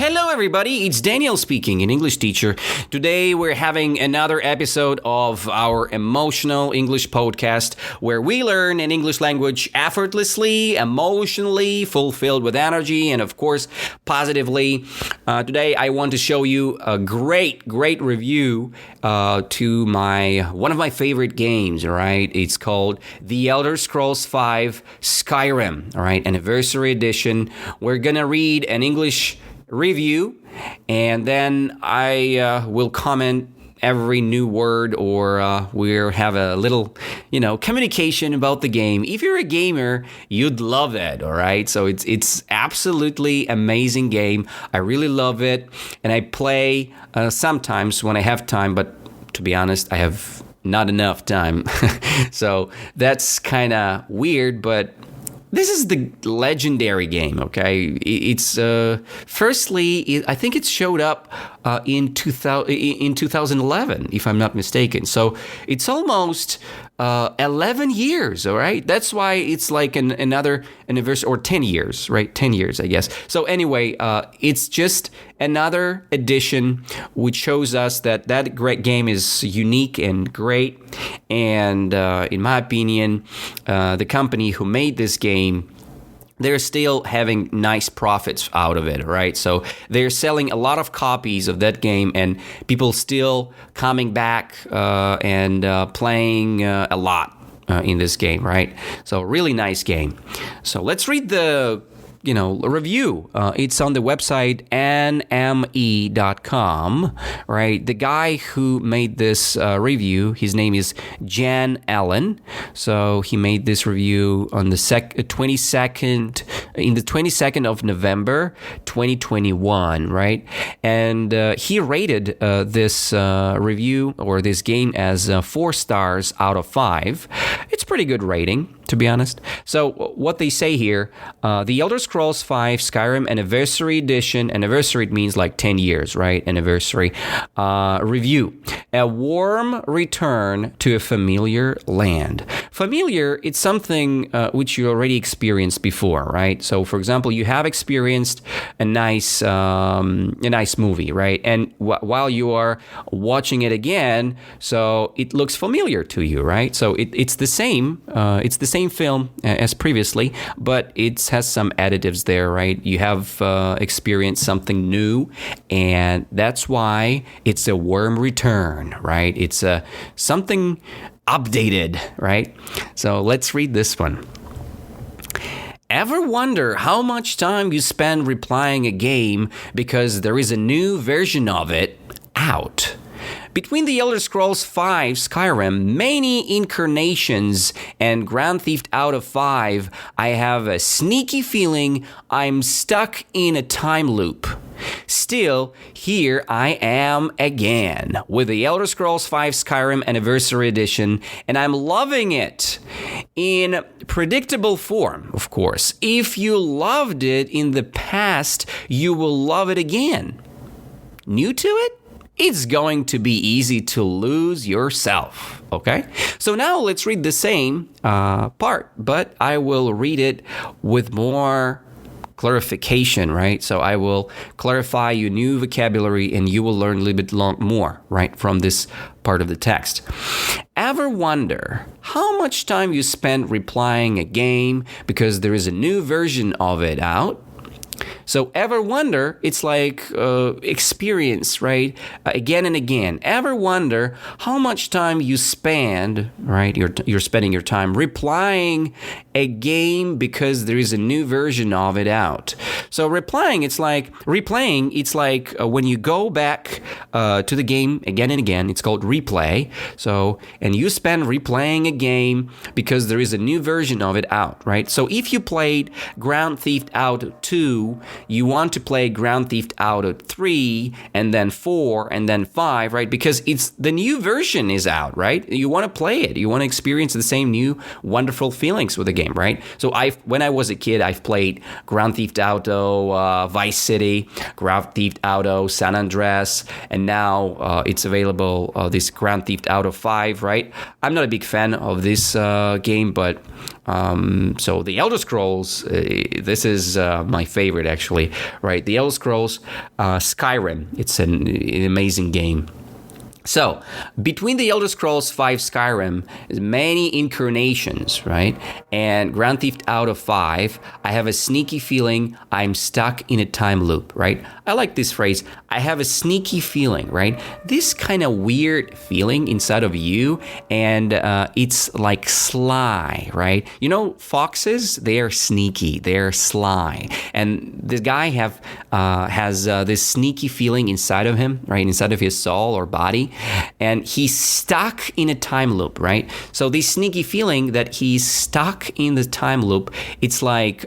Hello, everybody. It's Daniel speaking, an English teacher. Today, we're having another episode of our emotional English podcast where we learn an English language effortlessly, emotionally, fulfilled with energy, and of course, positively. Today, I want to show you a great review to one of my favorite games, all right? It's called The Elder Scrolls V Skyrim, all right? Anniversary edition. We're going to read an English review, and then I will comment every new word, or we'll have a little, communication about the game. If you're a gamer, you'd love it, all right? So it's absolutely amazing game. I really love it, and I play sometimes when I have time, but to be honest, I have not enough time. So that's kind of weird, but this is the legendary game, okay? It's firstly, I think it showed up in 2011, if I'm not mistaken. So it's almost 11 years, all right? That's why it's like another anniversary, or 10 years, right? 10 years, I guess. So anyway, it's just another edition which shows us that great game is unique and great. And in my opinion, the company who made this game, they're still having nice profits out of it, right? So they're selling a lot of copies of that game, and people still coming back and playing a lot in this game, right? So really nice game. So let's read the review. It's on the website nme.com, right? The guy who made this review, his name is Jan Allen. So he made this review on the 22nd of November, 2021, right? And he rated this review, or this game, as 4 stars out of 5. It's pretty good rating, to be honest. So what they say here, The Elder Scrolls V Skyrim Anniversary Edition. Anniversary means like 10 years, right? Anniversary. Review. A warm return to a familiar land. Familiar, it's something which you already experienced before, right? So, for example, you have experienced a nice movie, right? And while you are watching it again, so it looks familiar to you, right? So it's the same. It's the same film as previously, but it has some additives there, right? You have experienced something new, and that's why it's a warm return, right? It's something updated, right? So let's read this one. Ever wonder how much time you spend replying a game because there is a new version of it out? Between The Elder Scrolls V Skyrim, many incarnations, and Grand Theft Auto V, I have a sneaky feeling I'm stuck in a time loop. Still, here I am again with The Elder Scrolls V Skyrim Anniversary Edition, and I'm loving it in predictable form, of course. If you loved it in the past, you will love it again. New to it? It's going to be easy to lose yourself, okay? So now let's read the same part, but I will read it with more clarification, right? So I will clarify your new vocabulary, and you will learn a little bit more, right, from this part of the text. Ever wonder how much time you spend replying a game because there is a new version of it out? So ever wonder, it's like experience, right? Again and again. Ever wonder how much time you spend, right? You're spending your time replying a game because there is a new version of it out. So replaying, it's like when you go back to the game again and again. It's called replay. So, and you spend replaying a game because there is a new version of it out, right? So if you played Grand Theft Auto 2, you want to play Grand Theft Auto 3, and then 4, and then 5, right? Because it's the new version is out, right? You want to play it. You want to experience the same new wonderful feelings with the game, right? So when I was a kid, I've played Grand Theft Auto Vice City, Grand Theft Auto San Andreas, and now it's available, this Grand Theft Auto 5, right? I'm not a big fan of this game, but So the Elder Scrolls, this is my favorite actually, right? The Elder Scrolls Skyrim. It's an amazing game. So, between the Elder Scrolls V Skyrim, there's many incarnations, right? And Grand Theft Auto 5, I have a sneaky feeling I'm stuck in a time loop, right? I like this phrase, I have a sneaky feeling, right? This kind of weird feeling inside of you, and it's like sly, right? You know, foxes, they're sneaky, they're sly. And this guy has this sneaky feeling inside of him, right? Inside of his soul or body. And he's stuck in a time loop, right? So this sneaky feeling that he's stuck in the time loop, it's like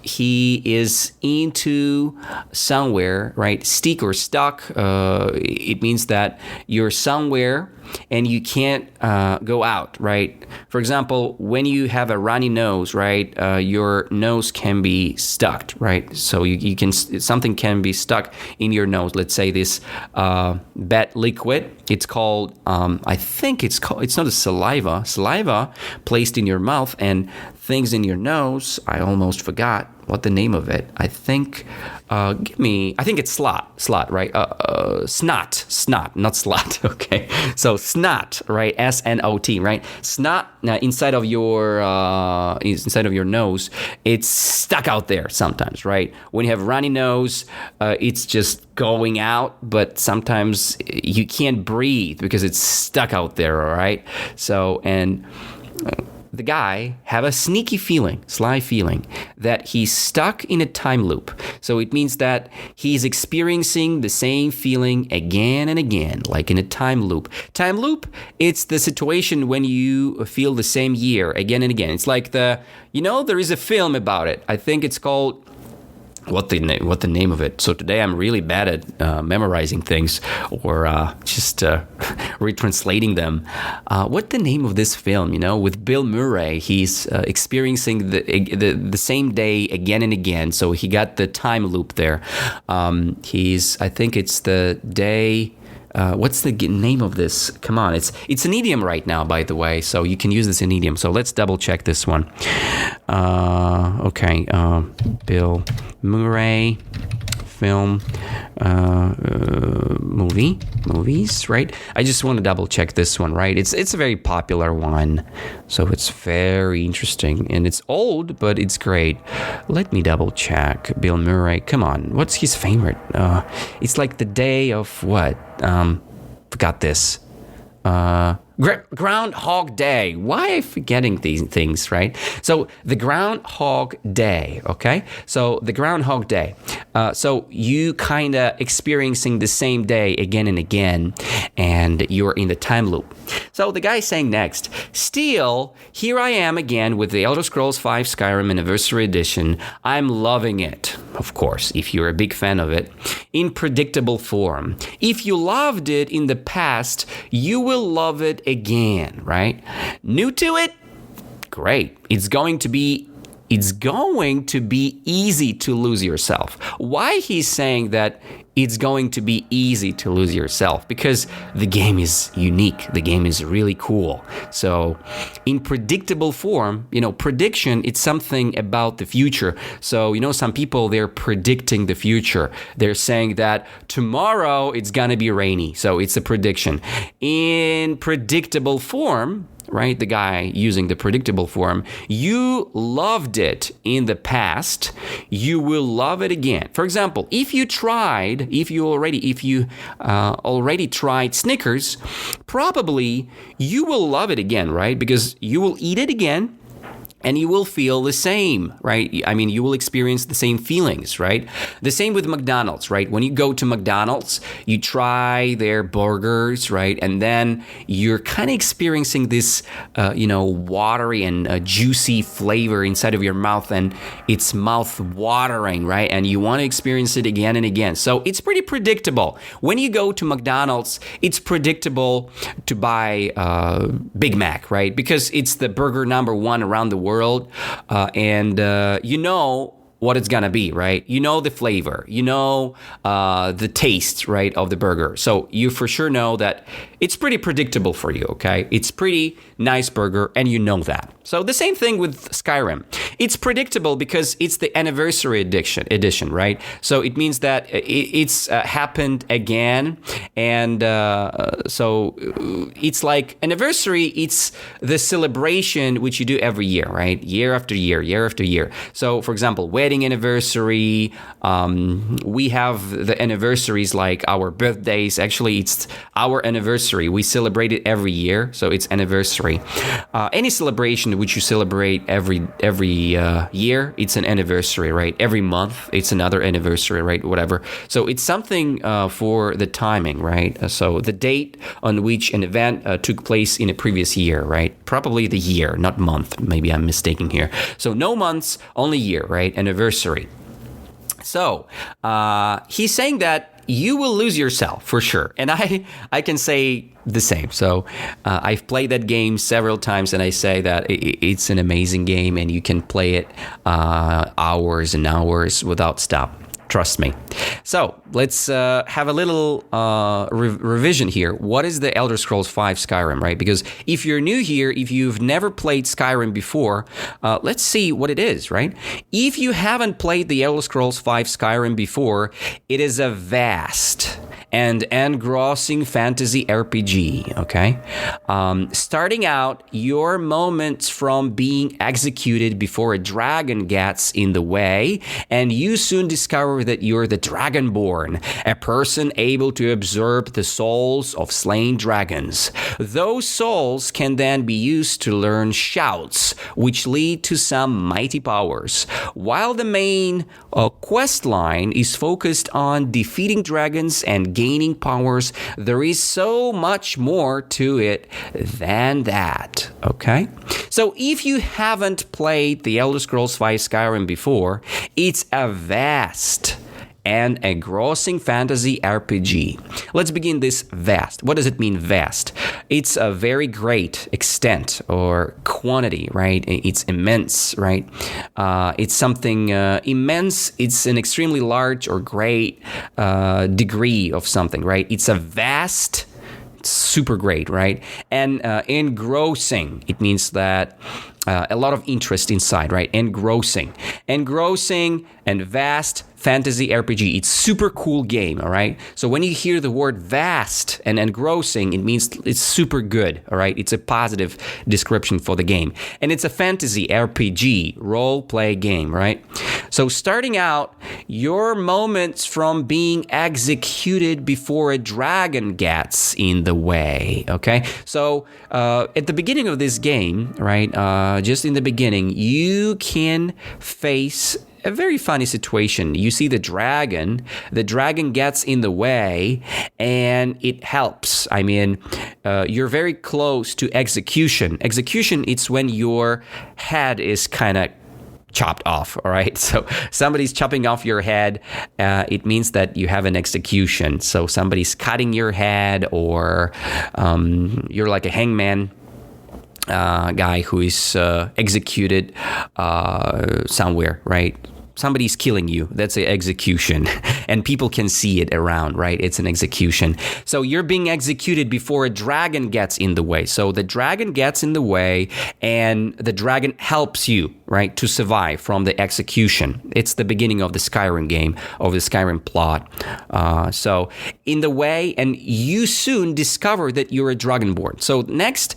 he is into somewhere, right? Stick or stuck, it means that you're somewhere and you can't go out, right? For example, when you have a runny nose, right, your nose can be stuck, right? So you can, something can be stuck in your nose. Let's say this bad liquid. It's called, I think it's called, it's not a saliva. Saliva placed in your mouth and things in your nose. I almost forgot what the name of it. I think, I think it's slot, right? Snot, not slot. Okay, so snot, right? S-N-O-T, right? Snot inside of your nose. It's stuck out there sometimes, right? When you have runny nose, it's just going out, but sometimes you can't breathe because it's stuck out there. All right, so and. The guy have a sneaky feeling, sly feeling, that he's stuck in a time loop. So it means that he's experiencing the same feeling again and again, like in a time loop. Time loop, it's the situation when you feel the same year again and again. It's like there is a film about it. I think it's called... What the name of it? So today I'm really bad at memorizing things or just retranslating them. What the name of this film? With Bill Murray, he's experiencing the same day again and again. So he got the time loop there. I think it's the day. What's the name of this? Come on, it's an idiom right now, by the way, so you can use this in idiom. So let's double check this one. Okay, Bill Murray film, movies, right? I just want to double check this one, right? It's a very popular one, so it's very interesting, and it's old, but it's great. Let me double check. Bill Murray, come on, what's his favorite? It's like the day of what? Forgot this. Groundhog Day. Why am I forgetting these things, right? So the Groundhog Day, okay? So the Groundhog Day. So you kind of experiencing the same day again and again, and you're in the time loop. So the guy's saying next, still, here I am again with the Elder Scrolls V Skyrim Anniversary Edition. I'm loving it, of course, if you're a big fan of it, in predictable form. If you loved it in the past, you will love it again, right? New to it? Great. It's going to be easy to lose yourself. Why he's saying that it's going to be easy to lose yourself? Because the game is unique. The game is really cool. So in predictable form, prediction, it's something about the future. So, some people, they're predicting the future. They're saying that tomorrow it's going to be rainy. So it's a prediction. In predictable form, right? The guy using the predictable form. You loved it in the past. You will love it again. For example, if you already tried Snickers, probably you will love it again, right? Because you will eat it again. And you will feel the same, right? I mean, you will experience the same feelings, right? The same with McDonald's, right? When you go to McDonald's, you try their burgers, right? And then you're kind of experiencing this, watery and juicy flavor inside of your mouth, and it's mouth-watering, right? And you want to experience it again and again. So it's pretty predictable. When you go to McDonald's, it's predictable to buy Big Mac, right? Because it's the burger number one around the world. what it's gonna be, right? You know the flavor, you know the taste, right, of the burger. So you for sure know that it's pretty predictable for you, okay? It's pretty nice burger, and you know that. So the same thing with Skyrim. It's predictable because it's the anniversary edition, right? So it means that it's happened again, and so it's like anniversary. It's the celebration which you do every year, right? Year after year, year after year. So, for example, wedding anniversary. We have the anniversaries like our birthdays. Actually, it's our anniversary. We celebrate it every year, so it's anniversary. Any celebration which you celebrate every year, it's an anniversary, right? Every month, it's another anniversary, right? Whatever. So it's something for the timing, right? So the date on which an event took place in a previous year, right? Probably the year, not month. Maybe I'm mistaken here. So no months, only year, right? Anniversary. So he's saying that you will lose yourself for sure. And I can say the same. So I've played that game several times, and I say that it's an amazing game, and you can play it hours and hours without stop. Trust me. So let's have a little revision here. What is the Elder Scrolls V Skyrim, right? Because if you're new here, if you've never played Skyrim before, let's see what it is, right? If you haven't played the Elder Scrolls V Skyrim before, it is a vast and engrossing fantasy RPG, okay? Starting out, your moments from being executed before a dragon gets in the way, and you soon discover that you're the Dragonborn, a person able to absorb the souls of slain dragons. Those souls can then be used to learn shouts, which lead to some mighty powers. While the main quest line is focused on defeating dragons and gaining powers, there is so much more to it than that, okay? So if you haven't played the Elder Scrolls V Skyrim before, it's a vast and engrossing fantasy RPG. Let's begin this vast. What does it mean, vast? It's a very great extent or quantity, right? It's immense, right? It's something immense. It's an extremely large or great degree of something, right? It's a vast, super great, right? And engrossing, it means that a lot of interest inside, right? Engrossing and vast fantasy RPG. It's super cool game, all right? So when you hear the word vast and engrossing, it means it's super good, all right? It's a positive description for the game. And it's a fantasy RPG, role-play game, right? So starting out, your moments from being executed before a dragon gets in the way, okay? So at the beginning of this game, right, just in the beginning, you can face a very funny situation. You see the dragon gets in the way, and it helps. I mean, you're very close to execution. Execution, it's when your head is kind of chopped off, all right? So somebody's chopping off your head. It means that you have an execution. So somebody's cutting your head, or you're like a hangman guy who is executed somewhere, right? Somebody's killing you. That's an execution. And people can see it around, right? It's an execution. So you're being executed before a dragon gets in the way. So the dragon gets in the way, and the dragon helps you, right, to survive from the execution. It's the beginning of the Skyrim game, of the Skyrim plot. So in the way, and you soon discover that you're a Dragonborn. So next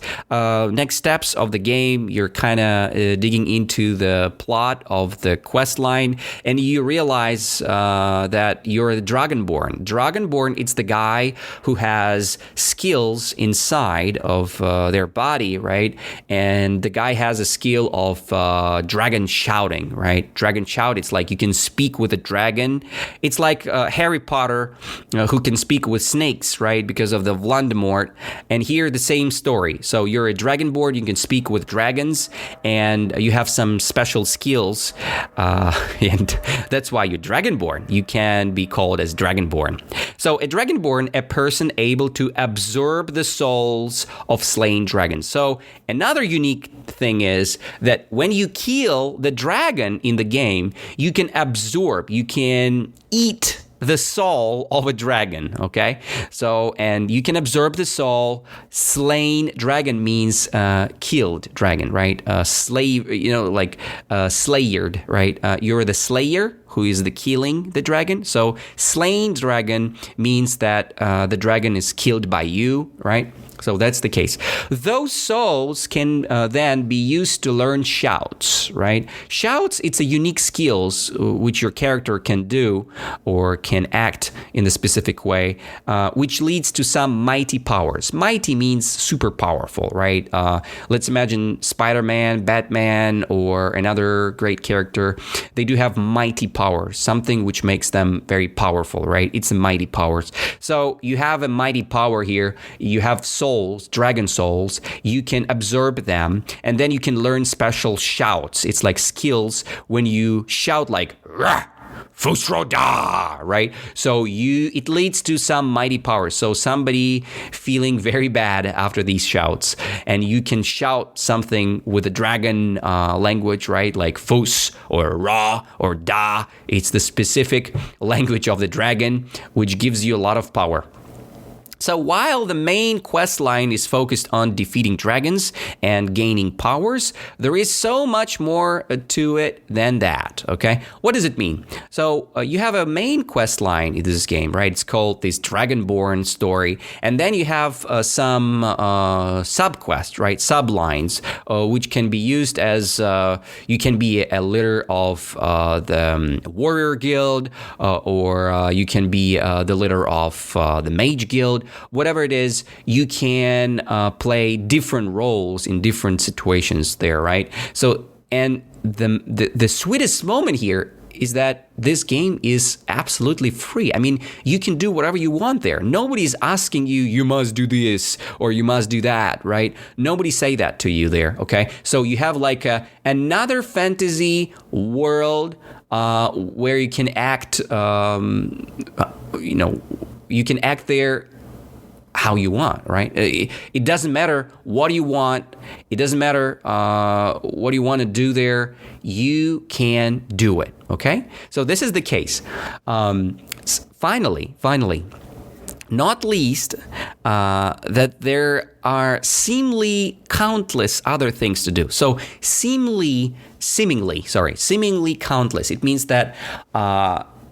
steps of the game, you're kind of digging into the plot of the quest line, and you realize that you're the Dragonborn. Dragonborn, it's the guy who has skills inside of their body, right? And the guy has a skill of dragon shouting, right? Dragon shout, it's like you can speak with a dragon. It's like Harry Potter who can speak with snakes, right? Because of the Voldemort. And here the same story. So you're a Dragonborn, you can speak with dragons, and you have some special skills. And that's why you're Dragonborn. You can then be called as Dragonborn. So a Dragonborn, a person able to absorb the souls of slain dragons. So another unique thing is that when you kill the dragon in the game, you can absorb, you can eat the soul of a dragon, okay? So, and you can absorb the soul. Slain dragon means killed dragon, right? Slave, slayered, right? You're the slayer who is the killing the dragon. So slain dragon means that the dragon is killed by you, right? So that's the case. Those souls can then be used to learn shouts, right? Shouts, it's a unique skills which your character can do or can act in a specific way, which leads to some mighty powers. Mighty means super powerful, right? Let's imagine Spider-Man, Batman, or another great character. They do have mighty powers, something which makes them very powerful, right? It's a mighty powers. So you have a mighty power here. You have souls, dragon souls, you can absorb them, and then you can learn special shouts. It's like skills when you shout like "Rah! Fusroda," right? So it leads to some mighty powers. So somebody feeling very bad after these shouts, and you can shout something with a dragon language, right? Like Fus or Ra or Da. It's the specific language of the dragon, which gives you a lot of power. So while the main quest line is focused on defeating dragons and gaining powers, there is so much more to it than that, okay? What does it mean? So you have a main quest line in this game, right? It's called this Dragonborn story. And then you have some sub-quests, right? Sublines, which can be used as, you can be a leader of the Warrior Guild, or you can be the leader of the Mage Guild. Whatever it is, you can play different roles in different situations there, right? So, and the sweetest moment here is that this game is absolutely free. I mean, you can do whatever you want there. Nobody's asking you, you must do this or you must do that, right? Nobody say that to you there, okay? So you have like another fantasy world where you can act, you can act there how you want, right? It doesn't matter what you want. It doesn't matter what you want to do there. You can do it, okay? So this is the case. Finally, not least, that there are seemingly countless other things to do. So seemingly countless. It means that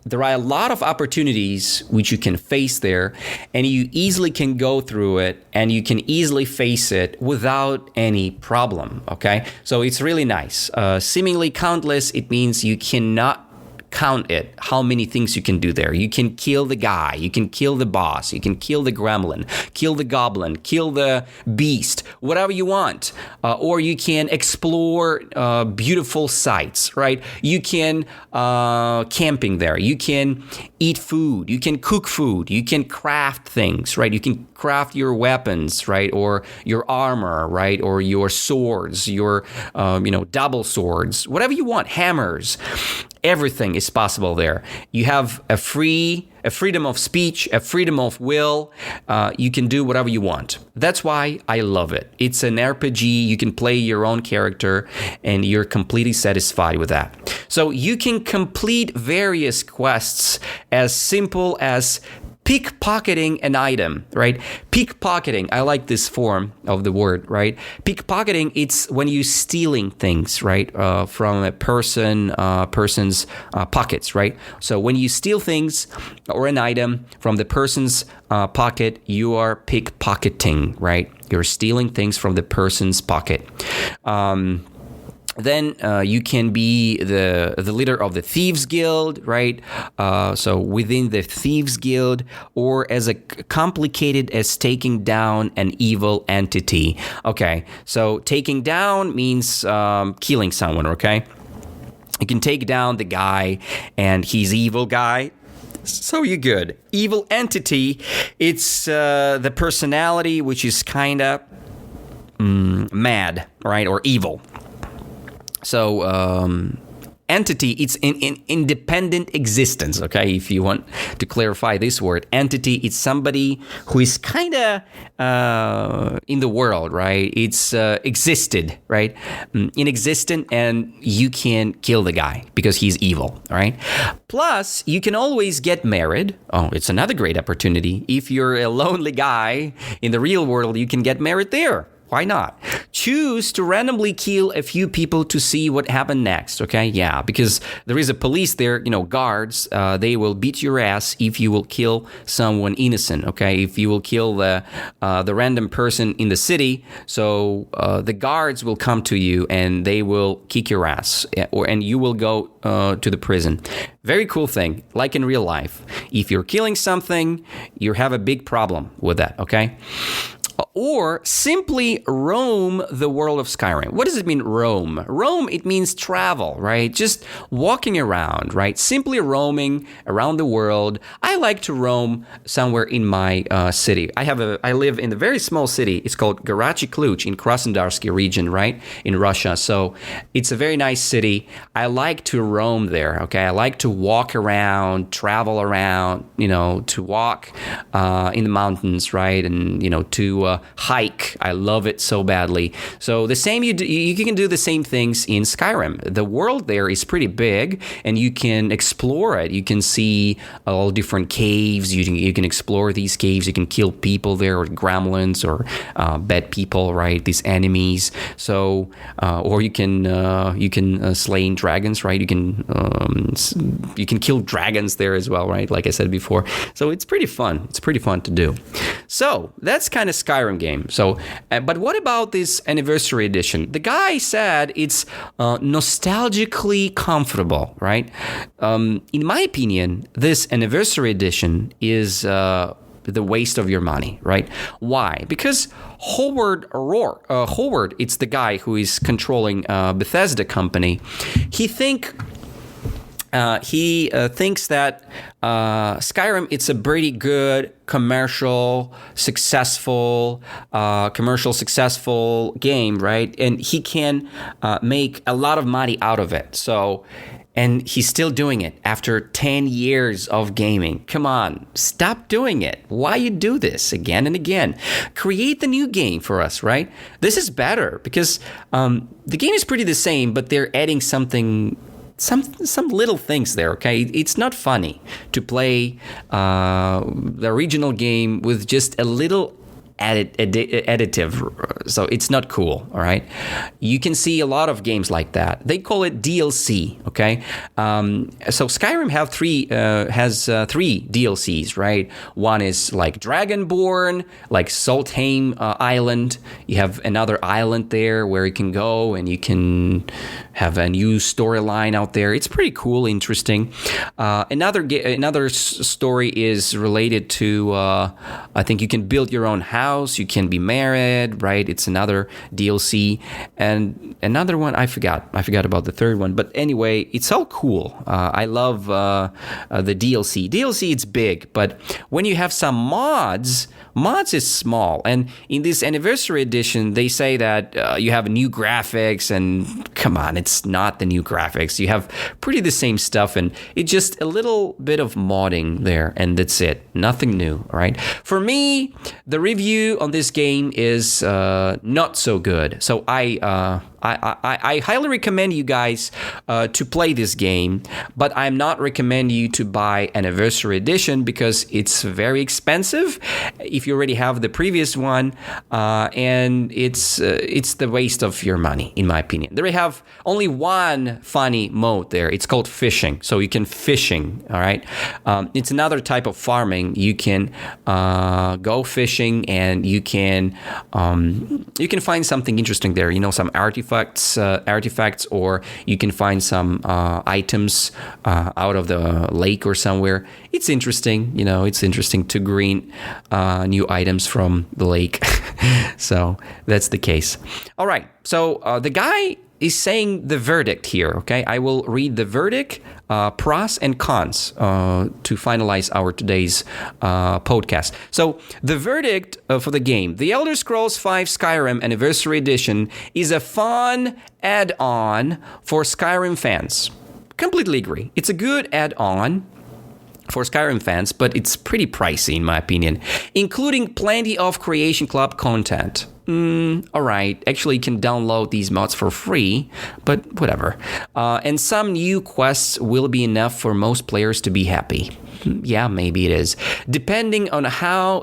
there are a lot of opportunities which you can face there, and you easily can go through it, and you can easily face it without any problem, okay? So it's really nice. Seemingly countless, it means you cannot count it, how many things you can do there. You can kill the guy, you can kill the boss, you can kill the gremlin, kill the goblin, kill the beast, whatever you want. Or you can explore beautiful sites, right? You can camping there. You can eat food. You can cook food. You can craft things, right? You can craft your weapons, right? Or your armor, right? Or your swords, your double swords, whatever you want, hammers. Everything is possible there. You have a freedom of speech, a freedom of will. You can do whatever you want. That's why I love it. It's an RPG. You can play your own character, and you're completely satisfied with that. So you can complete various quests as simple as pickpocketing an item, right? Pickpocketing, I like this form of the word, right? Pickpocketing, it's when you stealing things, right? From a person's pockets, right? So when you steal things or an item from the person's pocket, you are pickpocketing, right? You're stealing things from the person's pocket. Then you can be the leader of the Thieves Guild, right? So within the Thieves Guild, or as complicated as taking down an evil entity. Okay, so taking down means killing someone, okay? You can take down the guy, and he's evil guy. So you're good. Evil entity, it's the personality which is kind of mad, right? Or evil. So entity, it's in independent existence, okay? If you want to clarify this word, entity, it's somebody who is kind of in the world, right? It's existed, right? Inexistent, and you can kill the guy because he's evil, all right? Plus, you can always get married. Oh, it's another great opportunity. If you're a lonely guy in the real world, you can get married there. Why not? Choose to randomly kill a few people to see what happened next, okay? Yeah, because there is a police there, guards. They will beat your ass if you will kill someone innocent, okay? If you will kill the random person in the city, so the guards will come to you and they will kick your ass, and you will go to the prison. Very cool thing, like in real life. If you're killing something, you have a big problem with that, okay? Or simply roam the world of Skyrim. What does it mean, roam? Roam, it means travel, right? Just walking around, right? Simply roaming around the world. I like to roam somewhere in my city. I live in a very small city. It's called Garachi Kluch in Krasnodarsky region, right? In Russia. So it's a very nice city. I like to roam there, okay? I like to walk around, travel around, to walk in the mountains, right? And, to hike. I love it so badly. So the same you can do the same things in Skyrim. The world there is pretty big, and you can explore it. You can see all different caves. You can explore these caves. You can kill people there, or gremlins, or bad people, right? These enemies. So or you can slay dragons, right? You can kill dragons there as well, right? Like I said before. So it's pretty fun. It's pretty fun to do. So that's kind of Skyrim game. So, but what about this anniversary edition? The guy said it's nostalgically comfortable, right? In my opinion, this anniversary edition is the waste of your money, right? Why? Because Howard Howard, it's the guy who is controlling Bethesda company. He thinks that Skyrim, it's a pretty good commercial successful game, right? And he can make a lot of money out of it. So, and he's still doing it after 10 years of gaming. Come on, stop doing it. Why you do this again and again? Create the new game for us, right? This is better because the game is pretty the same, but they're adding something. Some little things there, okay? It's not funny to play the original game with just a little additive, so it's not cool, all right? You can see a lot of games like that. They call it DLC, okay? So Skyrim has three DLCs, right? One is like Dragonborn, like Saltheim Island. You have another island there where you can go and you can have a new storyline out there. It's pretty cool, interesting. Another story is related to, I think you can build your own house, you can be married, right? It's another DLC. And another one, I forgot about the third one. But anyway, it's all cool. I love the DLC. DLC, it's big, but when you have some mods is small. And in this anniversary edition, they say that you have new graphics, and come on, it's not the new graphics. You have pretty the same stuff, and it's just a little bit of modding there, and that's it. Nothing new, all right? For me, the review on this game is not so good. So I highly recommend you guys to play this game, but I'm not recommend you to buy Anniversary Edition because it's very expensive if you already have the previous one, and it's the waste of your money, in my opinion. They have only one funny mode there. It's called fishing, so you can fishing, all right? It's another type of farming. You can go fishing, and you can find something interesting there, some artifacts, or you can find some items out of the lake or somewhere. It's interesting, it's interesting to glean new items from the lake. So that's the case. All right, so the guy is saying the verdict here, okay? I will read the verdict, pros and cons, to finalize our today's podcast. So the verdict for the game: The Elder Scrolls V Skyrim Anniversary Edition is a fun add-on for Skyrim fans. completely agree. It's a good add-on for Skyrim fans, but it's pretty pricey in my opinion, including plenty of Creation Club content. Alright, actually you can download these mods for free, but whatever. And some new quests will be enough for most players to be happy. Yeah, maybe it is. Depending on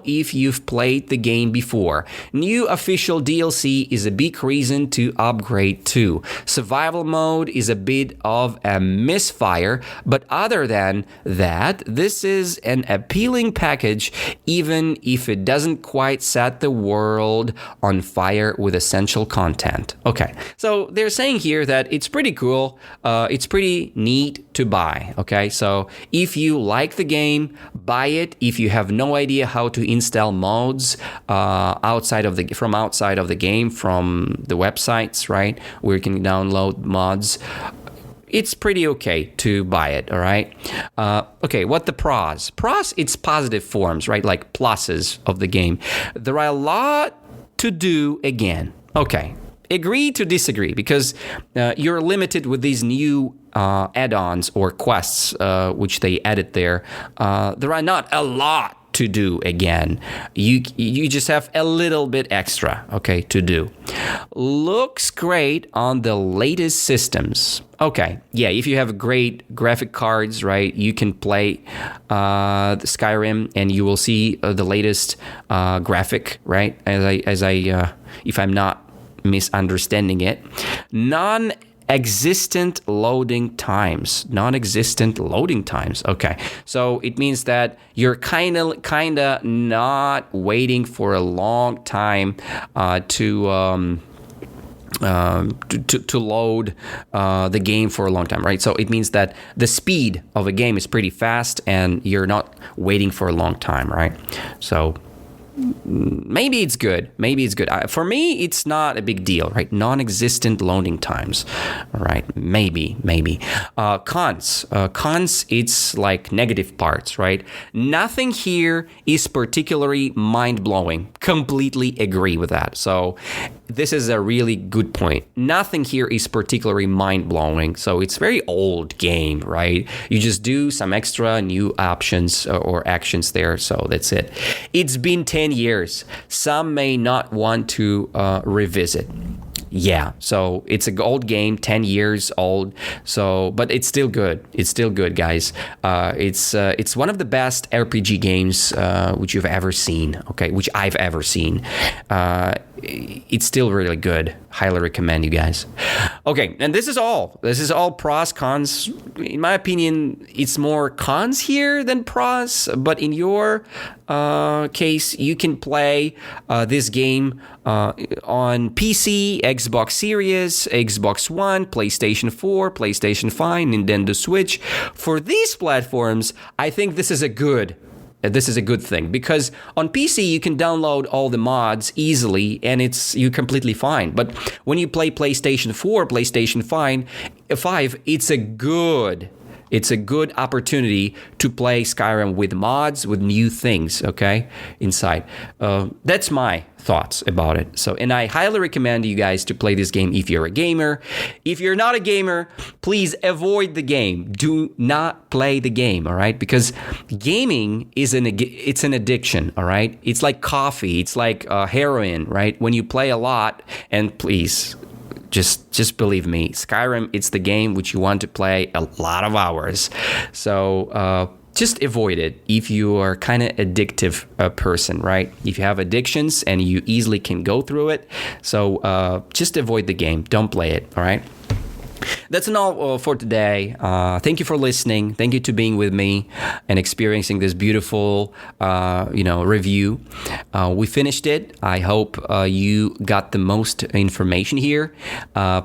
if you've played the game before. New official DLC is a big reason to upgrade too. Survival mode is a bit of a misfire, but other than that, this is an appealing package, even if it doesn't quite set the world on fire with essential content. Okay, so they're saying here that it's pretty cool, it's pretty neat to buy. Okay, so if you like the game, buy it. If you have no idea how to install mods outside of the game, from the websites, right, where you can download mods, it's pretty okay to buy it, all right? Okay, what the pros? Pros, it's positive forms, right, like pluses of the game. There are a lot to do again. Okay, agree to disagree, because you're limited with these new add-ons or quests which they added there. There are not a lot to do again. You just have a little bit extra, okay, to do. Looks great on the latest systems. Okay, yeah, if you have great graphic cards, right, you can play the Skyrim and you will see the latest graphic, right, if I'm not misunderstanding it. Non-existent loading times. Okay, so it means that you're kind of not waiting for a long time to load the game for a long time, right? So it means that the speed of a game is pretty fast and you're not waiting for a long time, right? So maybe it's good. For me, it's not a big deal, right? Non-existent loading times, all right? Maybe. Cons, it's like negative parts, right? Nothing here is particularly mind-blowing. Completely agree with that. So this is a really good point. Nothing here is particularly mind-blowing. So it's very old game, right? You just do some extra new options or actions there. So that's it. It's been 10 years. Some may not want to revisit. Yeah, so it's an old game, 10 years old. So, but it's still good. Guys. It's one of the best RPG games which you've ever seen. Okay, which I've ever seen. It's still really good. Highly recommend you guys. Okay, and this is all pros, cons. In my opinion, it's more cons here than pros. But in your case, you can play this game on PC, Xbox Series, Xbox One, PlayStation 4, PlayStation 5, Nintendo Switch. For these platforms, I think this is a good thing, because on PC you can download all the mods easily and you're completely fine. But when you play PlayStation 4, PlayStation 5, it's a good opportunity to play Skyrim with mods, with new things, okay, inside. That's my thoughts about it. So, and I highly recommend you guys to play this game if you're a gamer. If you're not a gamer, please avoid the game. Do not play the game, all right? Because gaming is an addiction, all right? It's like coffee. It's like heroin, right? When you play a lot, and please, just believe me, Skyrim, it's the game which you want to play a lot of hours. So just avoid it if you are kind of addictive person, right? If you have addictions and you easily can go through it. So just avoid the game. Don't play it, all right? That's all for today. Thank you for listening. Thank you to being with me and experiencing this beautiful, review. We finished it. I hope you got the most information here.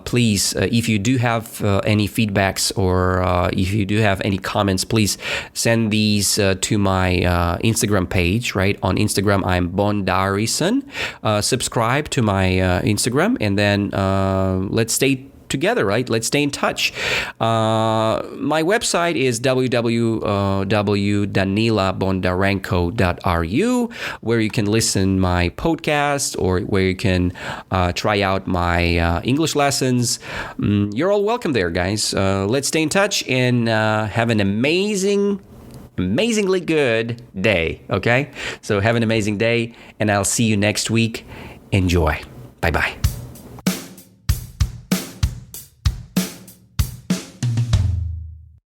Please, if you do have any feedbacks or if you do have any comments, please send these to my Instagram page, right? On Instagram, I'm Bondarison. Subscribe to my Instagram, and then let's stay together, right? Let's stay in touch. My website is www.danilabondarenko.ru, where you can listen my podcast or where you can try out my English lessons. You're all welcome there, guys. Let's stay in touch and have an amazingly good day, okay? So have an amazing day, and I'll see you next week. Enjoy. Bye-bye.